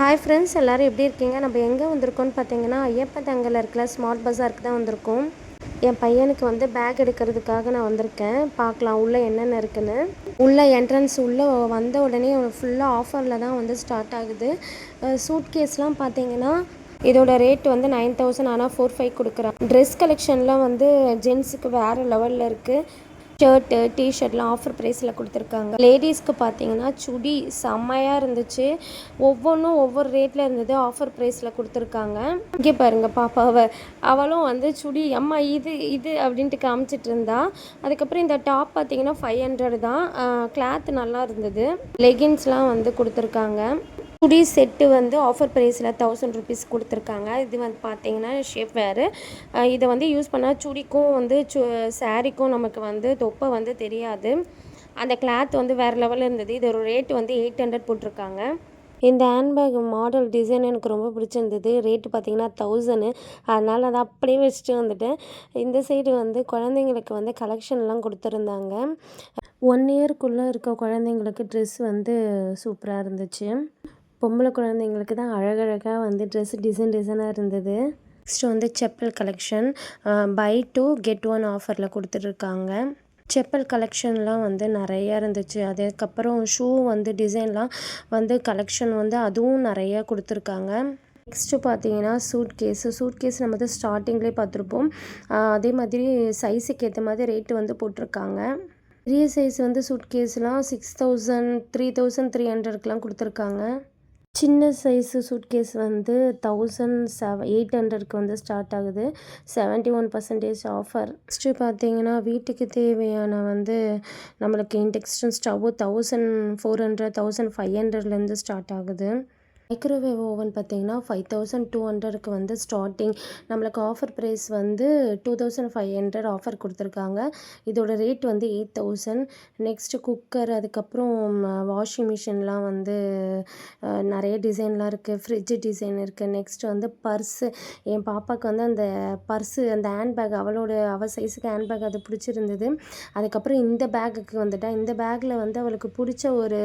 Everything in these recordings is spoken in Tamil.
ஹாய் ஃப்ரெண்ட்ஸ், எல்லோரும் எப்படி இருக்கீங்க? நம்ம எங்கே வந்திருக்கோம்னு பார்த்தீங்கன்னா, ஐயப்பன் தங்கலில் இருக்கிற ஸ்மார்ட் பஸாருக்கு தான் வந்திருக்கோம். என் பையனுக்கு வந்து பேக் எடுக்கிறதுக்காக நான் வந்திருக்கேன். பார்க்கலாம் உள்ளே என்னென்ன இருக்குன்னு. உள்ளே என்ட்ரன்ஸ் உள்ளே வந்த உடனே ஃபுல்லாக ஆஃபரில் தான் வந்து ஸ்டார்ட் ஆகுது. சூட் கேஸ்லாம் பார்த்தீங்கன்னா இதோட ரேட் வந்து 9000, ஆனால் 4500 கொடுக்குறான். ட்ரெஸ் கலெக்ஷன்லாம் வந்து ஜென்ஸுக்கு வேறு லெவலில் இருக்குது. ஷர்ட்டு, டிஷர்ட்லாம் ஆஃபர் ப்ரைஸில் கொடுத்துருக்காங்க. லேடிஸ்க்கு பார்த்தீங்கன்னா சுடி செம்மையாக இருந்துச்சு. ஒவ்வொன்றும் ஒவ்வொரு ரேட்டில் இருந்தது. ஆஃபர் ப்ரைஸில் கொடுத்துருக்காங்க. இங்கே பாருங்கள் பாப்பாவை, அவளும் வந்து சுடி அம்மா இது இது அப்படின்ட்டு காமிச்சிட்டு இருந்தா. அதுக்கப்புறம் இந்த டாப் பார்த்தீங்கன்னா 500 தான். கிளாத் நல்லா இருந்தது. லெகின்ஸ்லாம் வந்து கொடுத்துருக்காங்க. சுடி செட்டு வந்து ஆஃபர் ப்ரைஸில் 1000 rupees கொடுத்துருக்காங்க. இது வந்து பார்த்தீங்கன்னா ஷேப் வேறு. இதை வந்து யூஸ் பண்ணால் சுடிக்கும் வந்து சாரிக்கும் நமக்கு வந்து தொப்பை வந்து தெரியாது. அந்த கிளாத் வந்து வேறு லெவலில் இருந்தது. இதோட ரேட்டு வந்து 800 போட்டிருக்காங்க. இந்த ஹேண்ட்பேக் மாடல் டிசைன் எனக்கு ரொம்ப பிடிச்சிருந்தது. ரேட்டு பார்த்திங்கன்னா 1000. அதனால் அதை அப்படியே வச்சுட்டு வந்துட்டேன். இந்த சைடு வந்து குழந்தைங்களுக்கு வந்து கலெக்ஷன்லாம் கொடுத்துருந்தாங்க. 1 இயர்க்குள்ளே இருக்க குழந்தைங்களுக்கு ட்ரெஸ் வந்து சூப்பராக இருந்துச்சு. பொம்பளை குழந்தைங்களுக்கு தான் அழகழகாக வந்து ட்ரெஸ் டிசைனாக இருந்தது. நெக்ஸ்ட்டு வந்து செப்பல் கலெக்ஷன் பை 2 get 1 ஆஃபரில் கொடுத்துட்ருக்காங்க. செப்பல் கலெக்ஷன்லாம் வந்து நிறையா இருந்துச்சு. அதுக்கப்புறம் ஷூ வந்து டிசைன்லாம் வந்து கலெக்ஷன் வந்து அதுவும் நிறையா கொடுத்துருக்காங்க. நெக்ஸ்ட்டு பார்த்தீங்கன்னா சூட் கேஸ் நம்ம வந்து ஸ்டார்டிங்லேயே பார்த்துருப்போம். அதே மாதிரி சைஸுக்கு ஏற்ற மாதிரி ரேட்டு வந்து போட்டிருக்காங்க. பெரிய சைஸ் வந்து சூட் கேஸ்லாம் 6000, 3300க்குலாம் கொடுத்துருக்காங்க. சின்ன சைஸு சூட்கேஸ் வந்து 1800க்கு வந்து ஸ்டார்ட் ஆகுது. 71% ஆஃபர். நெக்ஸ்ட்டு பார்த்தீங்கன்னா வீட்டுக்கு தேவையான வந்து நம்மளுக்கு இண்டக்ஷன் ஸ்டவ் 1400, 1500லேருந்து ஸ்டார்ட் ஆகுது. மைக்ரோவேவ் ஓவன் பார்த்திங்கன்னா 5200க்கு வந்து ஸ்டார்டிங். நம்மளுக்கு ஆஃபர் ப்ரைஸ் வந்து 2500 ஆஃபர் கொடுத்துருக்காங்க. இதோட ரேட் வந்து 8000. நெக்ஸ்ட்டு குக்கர், அதுக்கப்புறம் வாஷிங் மிஷின்லாம் வந்து நிறைய டிசைன்லாம் இருக்குது. ஃப்ரிட்ஜு டிசைன் இருக்குது. நெக்ஸ்ட்டு வந்து பர்ஸு, என் பாப்பாவுக்கு வந்து அந்த பர்ஸு, அந்த ஹேண்ட்பேக் அவள் சைஸுக்கு ஹேண்ட்பேக் அது பிடிச்சிருந்தது. அதுக்கப்புறம் இந்த பேக்குக்கு வந்துட்டேன். இந்த பேக்கில் வந்து அவளுக்கு பிடிச்ச ஒரு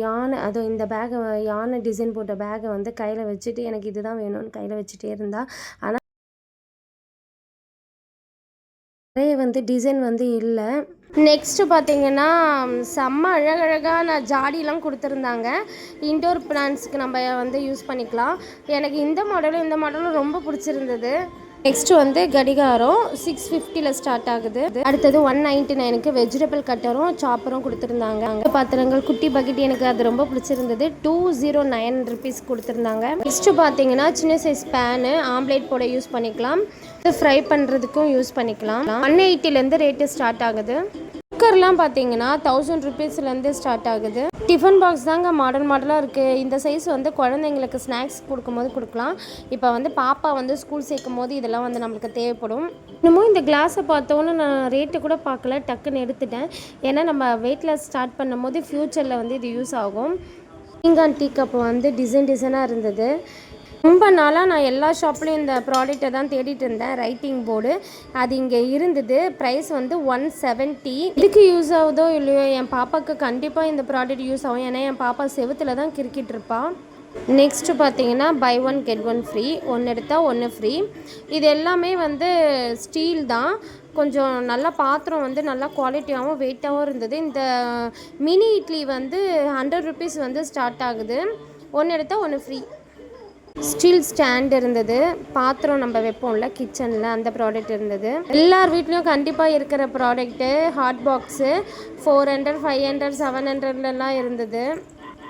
யானை, அதுவும் இந்த பேக்கை யானை டிசைன் போட்ட பேக்கை வந்து கையில் வச்சுட்டு எனக்கு இதுதான் வேணும்னு கையில் வச்சுட்டே இருந்தா. ஆனால் நிறைய வந்து டிசைன் வந்து இல்லை. நெக்ஸ்ட்டு பார்த்தீங்கன்னா செம்ம அழகழகான ஜாடிலாம் கொடுத்துருந்தாங்க. இன்டோர் பிளான்ட்ஸுக்கு நம்ம வந்து யூஸ் பண்ணிக்கலாம். எனக்கு இந்த மாடலும் ரொம்ப பிடிச்சிருந்தது. நெக்ஸ்ட்டு வந்து கடிகாரம் 650ல் ஸ்டார்ட் ஆகுது. அடுத்தது 199க்கு வெஜிடபிள் கட்டரும் சாப்பரும் கொடுத்துருந்தாங்க. அங்கே பாத்திரங்கள் குட்டி பக்கெட், எனக்கு அது ரொம்ப பிடிச்சிருந்தது. 209 rupees கொடுத்துருந்தாங்க. நெக்ஸ்ட்டு பார்த்தீங்கன்னா சின்ன சைஸ் பேனு, ஆம்லேட் போட யூஸ் பண்ணிக்கலாம். ஃப்ரை பண்ணுறதுக்கும் யூஸ் பண்ணிக்கலாம். 180லேருந்து ரேட்டு ஸ்டார்ட் ஆகுது. குக்கர்லாம் பார்த்தீங்கன்னா 1000 rupeesலேருந்து ஸ்டார்ட் ஆகுது. டிஃபன் பாக்ஸ் தாங்க மாடலாக இருக்குது. இந்த சைஸ் வந்து குழந்தைங்களுக்கு ஸ்நாக்ஸ் கொடுக்கும்போது கொடுக்கலாம். இப்போ வந்து பாப்பா வந்து ஸ்கூல் சேர்க்கும் போது இதெல்லாம் வந்து நம்மளுக்கு தேவைப்படும். இன்னமும் இந்த கிளாஸை பார்த்தோன்னு நான் ரேட்டு கூட பார்க்கல, டக்குன்னு எடுத்துட்டேன். ஏன்னா நம்ம வெயிட்டில் ஸ்டார்ட் பண்ணும் போது ஃப்யூச்சரில் வந்து இது யூஸ் ஆகும். பீங்கான் டீ கப்பு வந்து டிசைனாக இருந்தது. ரொம்ப நாளாக நான் எல்லா ஷாப்லேயும் இந்த ப்ராடக்ட்டை தான் தேடிட்டு இருந்தேன். ரைட்டிங் போர்டு அது இங்கே இருந்தது. ப்ரைஸ் வந்து 170. இதுக்கு யூஸ் ஆகுதோ இல்லையோ, என் பாப்பாவுக்கு கண்டிப்பாக இந்த ப்ராடக்ட் யூஸ் ஆகும். ஏன்னா என் பாப்பா செவுத்தில் தான் கிரிக்கிட்டு இருப்பாள். நெக்ஸ்ட்டு பார்த்தீங்கன்னா பை 1 get 1 ஃப்ரீ, ஒன்று எடுத்தால் ஒன்று ஃப்ரீ. இது எல்லாமே வந்து ஸ்டீல் தான். கொஞ்சம் நல்லா பாத்திரம் வந்து நல்லா குவாலிட்டியாகவும் வெயிட்டாகவும் இருந்தது. இந்த மினி இட்லி வந்து 100 rupees வந்து ஸ்டார்ட் ஆகுது. ஒன்று எடுத்தால் ஒன்று ஃப்ரீ. ஸ்டீல் ஸ்டாண்ட் இருந்தது. பாத்திரம் நம்ம வைப்போம்ல கிச்சனில், அந்த ப்ராடக்ட் இருந்தது. எல்லார் வீட்லேயும் கண்டிப்பாக இருக்கிற ப்ராடக்ட்டு ஹாட் பாக்ஸு 400, 500, 700லாம் இருந்தது.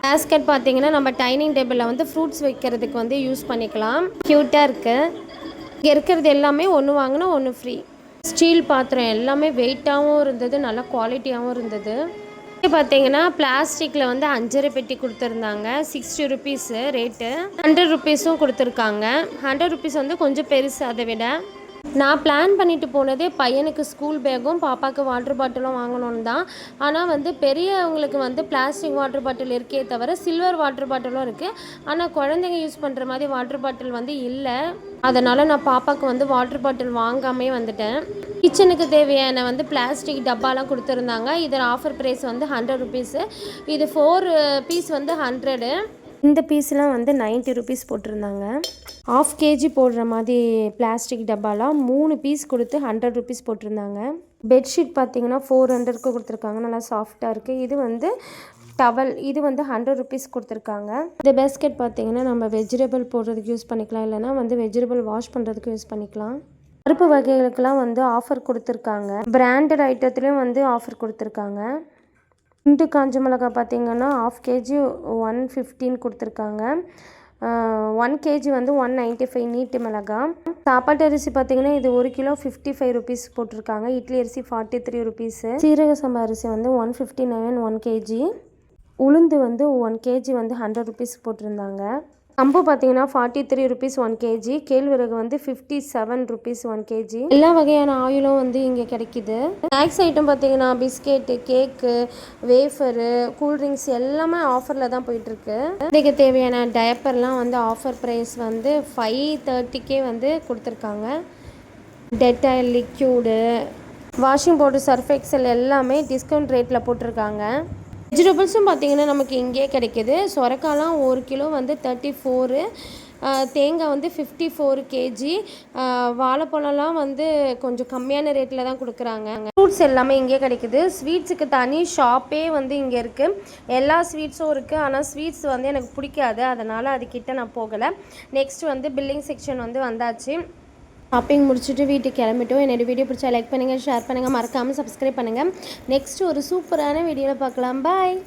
பேஸ்கெட் பார்த்தீங்கன்னா நம்ம டைனிங் டேபிளில் வந்து ஃப்ரூட்ஸ் வைக்கிறதுக்கு வந்து யூஸ் பண்ணிக்கலாம். க்யூட்டாக இருக்குது. இங்கே இருக்கிறது எல்லாமே ஒன்று வாங்கினா ஒன்று ஃப்ரீ. ஸ்டீல் பாத்திரம் எல்லாமே வெயிட்டாகவும் இருந்தது, நல்லா குவாலிட்டியாகவும் இருந்தது. இங்கே பார்த்தீங்கன்னா பிளாஸ்டிக்கில் வந்து 5 பெட்டி கொடுத்துருந்தாங்க. 60 rupees ரேட்டு. 100 rupeesம் கொடுத்துருக்காங்க. 100 rupees வந்து கொஞ்சம் பெருசு. அதை விட நான் பிளான் பண்ணிட்டு போனதே பையனுக்கு ஸ்கூல் பேக்கும் பாப்பாவுக்கு வாட்டர் பாட்டிலும் வாங்கணும்னு தான். ஆனால் வந்து பெரியவங்களுக்கு வந்து பிளாஸ்டிக் வாட்டர் பாட்டில் இருக்கே தவிர சில்வர் வாட்டர் பாட்டிலும் இருக்குது. ஆனால் குழந்தைங்க யூஸ் பண்ணுற மாதிரி வாட்டர் பாட்டில் வந்து இல்லை. அதனால் நான் பாப்பாவுக்கு வந்து வாட்டர் பாட்டில் வாங்காமே வந்துட்டேன். கிச்சனுக்கு தேவையான வந்து பிளாஸ்டிக் டப்பாலாம் கொடுத்துருந்தாங்க. இதில் ஆஃபர் ப்ரைஸ் வந்து 100 rupees. இது 4 பீஸ் வந்து 100. இந்த பீஸ்லாம் வந்து 90 ருபீஸ் போட்டிருந்தாங்க. ½ கேஜி போடுற மாதிரி பிளாஸ்டிக் டப்பாலாம் 3 பீஸ் கொடுத்து 100 ருபீஸ் போட்டிருந்தாங்க. பெட்ஷீட் பார்த்தீங்கன்னா 400க்கு கொடுத்துருக்காங்க. நல்லா சாஃப்டாக இருக்குது. இது வந்து டவல், இது வந்து 100 ருபீஸ் கொடுத்துருக்காங்க. இந்த பேஸ்கெட் பார்த்தீங்கன்னா நம்ம வெஜிடபிள் போடுறதுக்கு யூஸ் பண்ணிக்கலாம், இல்லைனா வந்து வெஜிடபிள் வாஷ் பண்ணுறதுக்கு யூஸ் பண்ணிக்கலாம். பருப்பு வகைகளுக்கெல்லாம் வந்து ஆஃபர் கொடுத்துருக்காங்க. பிராண்டட் ஐட்டத்துலேயும் வந்து ஆஃபர் கொடுத்துருக்காங்க. குண்டு காஞ்ச மிளகா பார்த்தீங்கன்னா ½ கேஜி 115 கொடுத்துருக்காங்க. 1 கேஜி வந்து 195 நீட்டு மிளகா. சாப்பாட்டு அரிசி பார்த்தீங்கன்னா இது 1 கிலோ 55 ருபீஸ் போட்டிருக்காங்க. இட்லி அரிசி 43 ருபீஸு. சீரக சம்பா அரிசி வந்து 159 1 கேஜி. உளுந்து வந்து 1 கேஜி வந்து 100 ருபீஸ் போட்டிருந்தாங்க. கம்பு பார்த்தீங்கன்னா 43 ருபீஸ் 1 கேஜி. கேழ்வரகு வந்து 57 ருபீஸ் 1 கேஜி. எல்லா வகையான ஆயிலும் வந்து இங்கே கிடைக்கிது. ஸ்நாக்ஸ் ஐட்டம் பார்த்தீங்கன்னா பிஸ்கெட்டு, கேக்கு, வேஃபரு, கூல்ட்ரிங்க்ஸ் எல்லாமே ஆஃபரில் தான் போயிட்டுருக்கு. இதுக்கு தேவையான டயப்பர்லாம் வந்து ஆஃபர் ப்ரைஸ் வந்து 530க்கே வந்து கொடுத்துருக்காங்க. Dettol liquid, washing powder, surf XL எல்லாமே டிஸ்கவுண்ட் ரேட்டில் போட்டிருக்காங்க. வெஜிடபிள்ஸும் பார்த்திங்கன்னா நமக்கு இங்கேயே கிடைக்கிது. சொரக்காலாம் 1 கிலோ வந்து 34, தேங்காய் வந்து 54 கேஜி. வாழைப்பழம்லாம் வந்து கொஞ்சம் கம்மியான ரேட்டில் தான் கொடுக்குறாங்க. ஃப்ரூட்ஸ் எல்லாமே இங்கே கிடைக்குது. ஸ்வீட்ஸுக்கு தனி ஷாப்பே வந்து இங்கே இருக்குது. எல்லா ஸ்வீட்ஸும் இருக்குது. ஆனால் ஸ்வீட்ஸ் வந்து எனக்கு பிடிக்காது, அதனால் அதுக்கிட்ட நான் போகலை. நெக்ஸ்ட் வந்து பில்லிங் செக்ஷன் வந்து வந்தாச்சு. ஷாப்பிங் முடிச்சுட்டு வீட்டுக்கு கிளம்பிட்டோம். என்னோடய வீடியோ பிடிச்சா லைக் பண்ணுங்கள், ஷேர் பண்ணுங்கள், மறக்காமல் சப்ஸ்கிரைப் பண்ணுங்கள். நெக்ஸ்ட் ஒரு சூப்பரான வீடியோவில் பார்க்கலாம். பாய்.